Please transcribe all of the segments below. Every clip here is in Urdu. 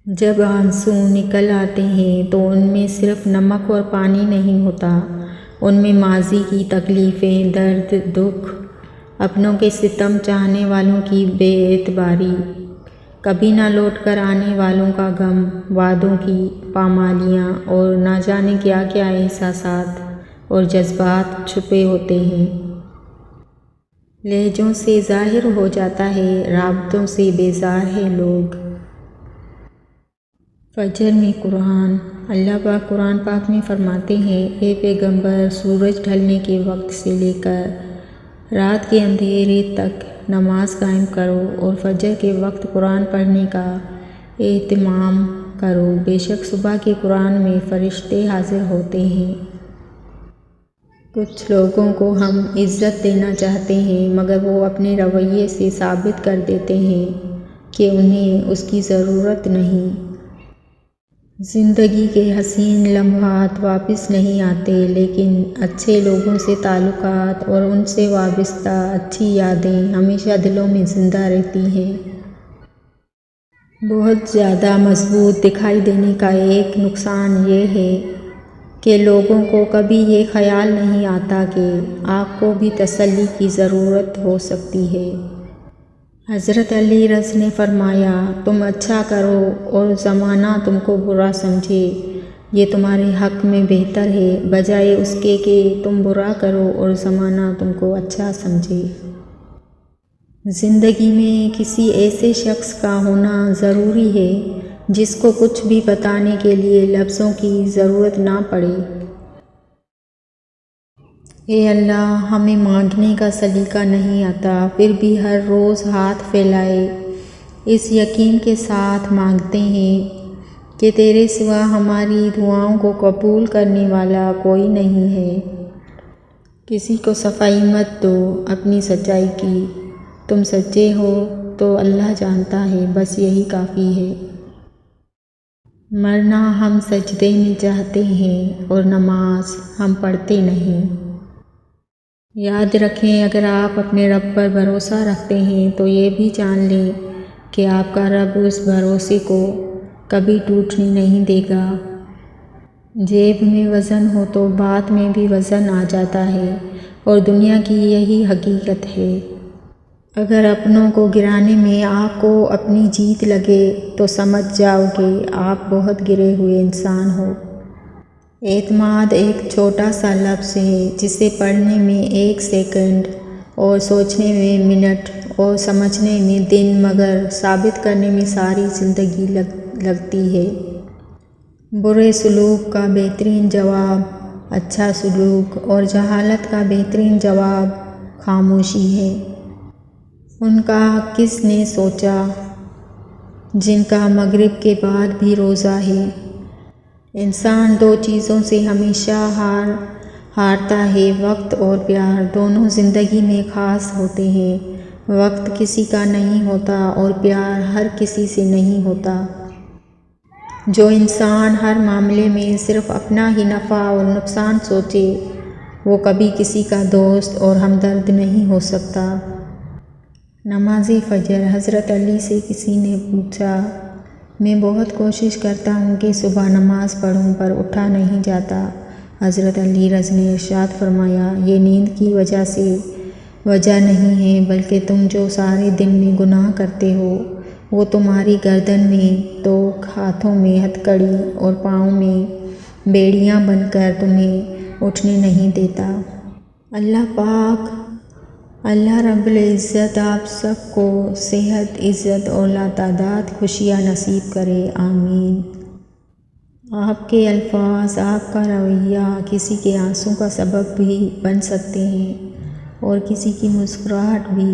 جب آنسو نکل آتے ہیں تو ان میں صرف نمک اور پانی نہیں ہوتا، ان میں ماضی کی تکلیفیں، درد، دکھ، اپنوں کے ستم، چاہنے والوں کی بے اعتباری، کبھی نہ لوٹ کر آنے والوں کا غم، وعدوں کی پامالیاں اور نہ جانے کیا کیا احساسات اور جذبات چھپے ہوتے ہیں۔ لہجوں سے ظاہر ہو جاتا ہے، رابطوں سے بیزار ہے لوگ۔ فجر میں قرآن۔ اللہ پاک قرآن پاک میں فرماتے ہیں، اے پیغمبر، سورج ڈھلنے کے وقت سے لے کر رات کے اندھیرے تک نماز قائم کرو اور فجر کے وقت قرآن پڑھنے کا اہتمام کرو، بے شک صبح کے قرآن میں فرشتے حاضر ہوتے ہیں۔ کچھ لوگوں کو ہم عزت دینا چاہتے ہیں مگر وہ اپنے رویے سے ثابت کر دیتے ہیں کہ انہیں اس کی ضرورت نہیں۔ زندگی کے حسین لمحات واپس نہیں آتے، لیکن اچھے لوگوں سے تعلقات اور ان سے وابستہ اچھی یادیں ہمیشہ دلوں میں زندہ رہتی ہیں۔ بہت زیادہ مضبوط دکھائی دینے کا ایک نقصان یہ ہے کہ لوگوں کو کبھی یہ خیال نہیں آتا کہ آپ کو بھی تسلی کی ضرورت ہو سکتی ہے۔ حضرت علی رض نے فرمایا، تم اچھا کرو اور زمانہ تم کو برا سمجھے، یہ تمہارے حق میں بہتر ہے، بجائے اس کے کہ تم برا کرو اور زمانہ تم کو اچھا سمجھے۔ زندگی میں کسی ایسے شخص کا ہونا ضروری ہے جس کو کچھ بھی بتانے کے لیے لفظوں کی ضرورت نہ پڑے۔ اے اللہ، ہمیں مانگنے کا سلیقہ نہیں آتا، پھر بھی ہر روز ہاتھ پھیلائے اس یقین کے ساتھ مانگتے ہیں کہ تیرے سوا ہماری دعاؤں کو قبول کرنے والا کوئی نہیں ہے۔ کسی کو صفائی مت دو اپنی سچائی کی، تم سچے ہو تو اللہ جانتا ہے، بس یہی کافی ہے۔ مرنا ہم سجدے میں چاہتے ہیں اور نماز ہم پڑھتے نہیں۔ یاد رکھیں، اگر آپ اپنے رب پر بھروسہ رکھتے ہیں تو یہ بھی جان لیں کہ آپ کا رب اس بھروسے کو کبھی ٹوٹنے نہیں دے گا۔ جیب میں وزن ہو تو بات میں بھی وزن آ جاتا ہے، اور دنیا کی یہی حقیقت ہے۔ اگر اپنوں کو گرانے میں آپ کو اپنی جیت لگے تو سمجھ جاؤ کہ آپ بہت گرے ہوئے انسان ہو۔ اعتماد ایک چھوٹا سا لفظ ہے جسے پڑھنے میں 1 سیکنڈ اور سوچنے میں منٹ اور سمجھنے میں دن مگر ثابت کرنے میں ساری زندگی لگتی ہے۔ برے سلوک کا بہترین جواب اچھا سلوک اور جہالت کا بہترین جواب خاموشی ہے۔ ان کا کس نے سوچا جن کا مغرب کے بعد بھی روزہ ہے۔ انسان 2 چیزوں سے ہمیشہ ہارتا ہے، وقت اور پیار۔ دونوں زندگی میں خاص ہوتے ہیں، وقت کسی کا نہیں ہوتا اور پیار ہر کسی سے نہیں ہوتا۔ جو انسان ہر معاملے میں صرف اپنا ہی نفع اور نقصان سوچے وہ کبھی کسی کا دوست اور ہمدرد نہیں ہو سکتا۔ نماز فجر۔ حضرت علی سے کسی نے پوچھا، میں بہت کوشش کرتا ہوں کہ صبح نماز پڑھوں پر اٹھا نہیں جاتا۔ حضرت علی رض نے ارشاد فرمایا، یہ نیند کی وجہ نہیں ہے، بلکہ تم جو سارے دن میں گناہ کرتے ہو وہ تمہاری گردن میں توق، ہاتھوں میں ہتھکڑی اور پاؤں میں بیڑیاں بن کر تمہیں اٹھنے نہیں دیتا۔ اللہ پاک، اللہ رب العزت آپ سب کو صحت، عزت اور لاتعداد خوشیاں نصیب کرے، آمین۔ آپ کے الفاظ، آپ کا رویہ کسی کے آنسوں کا سبب بھی بن سکتے ہیں اور کسی کی مسکراہٹ بھی۔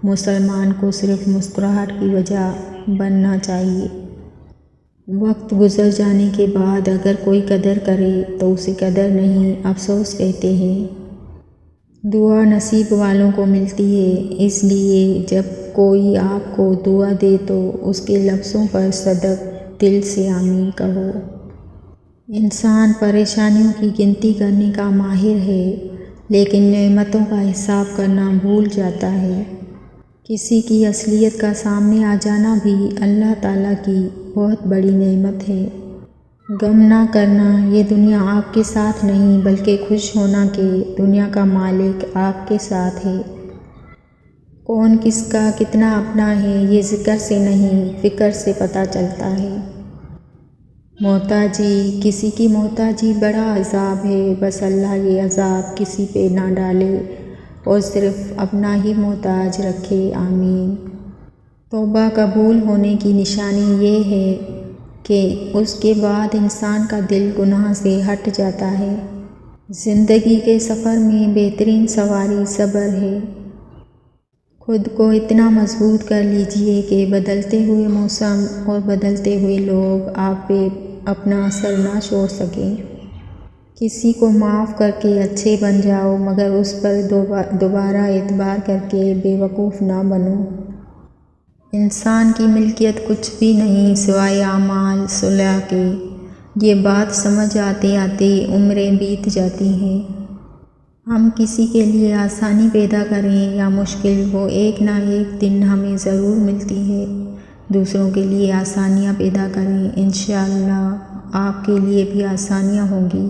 مسلمان کو صرف مسکراہٹ کی وجہ بننا چاہیے۔ وقت گزر جانے کے بعد اگر کوئی قدر کرے تو اسے قدر نہیں، افسوس کہتے ہیں۔ دعا نصیب والوں کو ملتی ہے، اس لیے جب کوئی آپ کو دعا دے تو اس کے لفظوں پر صدق دل سے آمین کہو۔ انسان پریشانیوں کی گنتی کرنے کا ماہر ہے لیکن نعمتوں کا حساب کرنا بھول جاتا ہے۔ کسی کی اصلیت کا سامنے آ جانا بھی اللہ تعالیٰ کی بہت بڑی نعمت ہے۔ غم نہ کرنا، یہ دنیا آپ کے ساتھ نہیں بلکہ خوش ہونا کہ دنیا کا مالک آپ کے ساتھ ہے۔ کون کس کا کتنا اپنا ہے یہ ذکر سے نہیں فکر سے پتہ چلتا ہے۔ محتاجی، کسی کی محتاجی بڑا عذاب ہے، بس اللہ یہ عذاب کسی پہ نہ ڈالے اور صرف اپنا ہی محتاج رکھے، آمین۔ توبہ قبول ہونے کی نشانی یہ ہے کہ اس کے بعد انسان کا دل گناہ سے ہٹ جاتا ہے۔ زندگی کے سفر میں بہترین سواری صبر ہے۔ خود کو اتنا مضبوط کر لیجئے کہ بدلتے ہوئے موسم اور بدلتے ہوئے لوگ آپ پہ اپنا اثر نہ چھوڑ سکیں۔ کسی کو معاف کر کے اچھے بن جاؤ مگر اس پر دوبارہ اعتبار کر کے بے وقوف نہ بنو۔ انسان کی ملکیت کچھ بھی نہیں سوائے اعمال صالحہ کے۔ یہ بات سمجھ آتے آتے عمریں بیت جاتی ہیں۔ ہم کسی کے لیے آسانی پیدا کریں یا مشکل، وہ ایک نہ ایک دن ہمیں ضرور ملتی ہے۔ دوسروں کے لیے آسانیاں پیدا کریں، انشاءاللہ آپ کے لیے بھی آسانیاں ہوں گی۔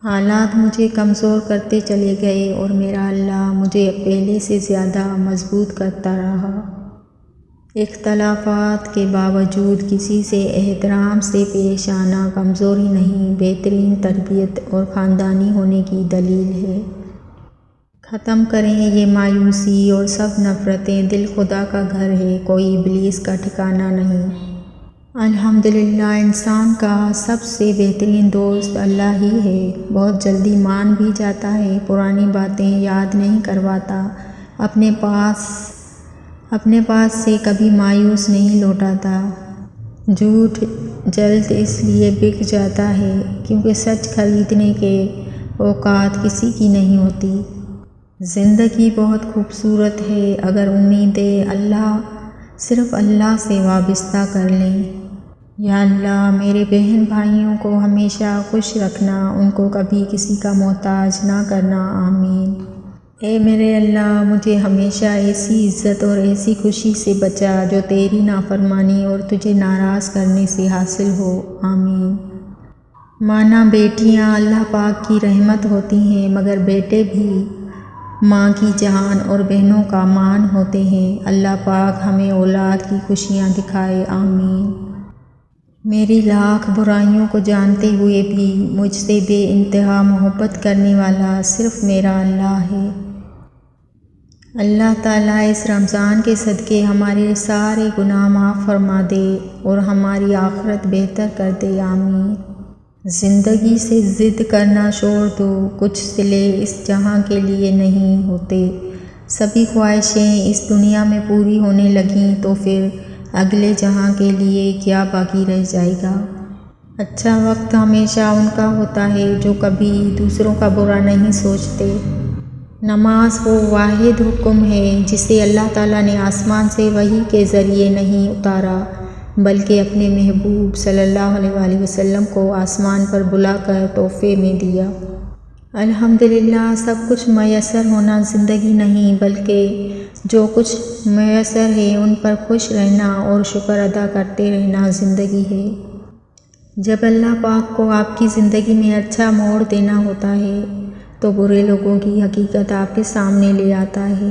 حالات مجھے کمزور کرتے چلے گئے اور میرا اللہ مجھے پہلے سے زیادہ مضبوط کرتا رہا۔ اختلافات کے باوجود کسی سے احترام سے پیش آنا کمزوری نہیں، بہترین تربیت اور خاندانی ہونے کی دلیل ہے۔ ختم کریں یہ مایوسی اور سب نفرتیں، دل خدا کا گھر ہے، کوئی ابلیس کا ٹھکانہ نہیں۔ الحمدللہ انسان کا سب سے بہترین دوست اللہ ہی ہے۔ بہت جلدی مان بھی جاتا ہے، پرانی باتیں یاد نہیں کرواتا، اپنے پاس سے کبھی مایوس نہیں لوٹاتا۔ جھوٹ جلد اس لیے بک جاتا ہے کیونکہ سچ خریدنے کے اوقات کسی کی نہیں ہوتی۔ زندگی بہت خوبصورت ہے اگر امیدیں صرف اللہ سے وابستہ کر لیں۔ یا اللہ میرے بہن بھائیوں کو ہمیشہ خوش رکھنا، ان کو کبھی کسی کا محتاج نہ کرنا، آمین۔ اے میرے اللہ مجھے ہمیشہ ایسی عزت اور ایسی خوشی سے بچا جو تیری نافرمانی اور تجھے ناراض کرنے سے حاصل ہو، آمین۔ مانا بیٹیاں اللہ پاک کی رحمت ہوتی ہیں مگر بیٹے بھی ماں کی جان اور بہنوں کا مان ہوتے ہیں۔ اللہ پاک ہمیں اولاد کی خوشیاں دکھائے، آمین۔ میری لاکھ برائیوں کو جانتے ہوئے بھی مجھ سے بے انتہا محبت کرنے والا صرف میرا اللہ ہے۔ اللہ تعالیٰ اس رمضان کے صدقے ہمارے سارے گناہ معاف فرما دے اور ہماری آخرت بہتر کر دے، آمین۔ زندگی سے ضد کرنا چھوڑ دو، کچھ صلے اس جہاں کے لیے نہیں ہوتے۔ سبھی خواہشیں اس دنیا میں پوری ہونے لگیں تو پھر اگلے جہاں کے لیے کیا باقی رہ جائے گا۔ اچھا وقت ہمیشہ ان کا ہوتا ہے جو کبھی دوسروں کا برا نہیں سوچتے۔ نماز وہ واحد حکم ہے جسے اللہ تعالیٰ نے آسمان سے وحی کے ذریعے نہیں اتارا بلکہ اپنے محبوب صلی اللہ علیہ وآلہ وسلم کو آسمان پر بلا کر تحفے میں دیا۔ الحمدللہ سب کچھ میسر ہونا زندگی نہیں بلکہ جو کچھ میسر ہے ان پر خوش رہنا اور شکر ادا کرتے رہنا زندگی ہے۔ جب اللہ پاک کو آپ کی زندگی میں اچھا موڑ دینا ہوتا ہے تو برے لوگوں کی حقیقت آپ کے سامنے لے آتا ہے۔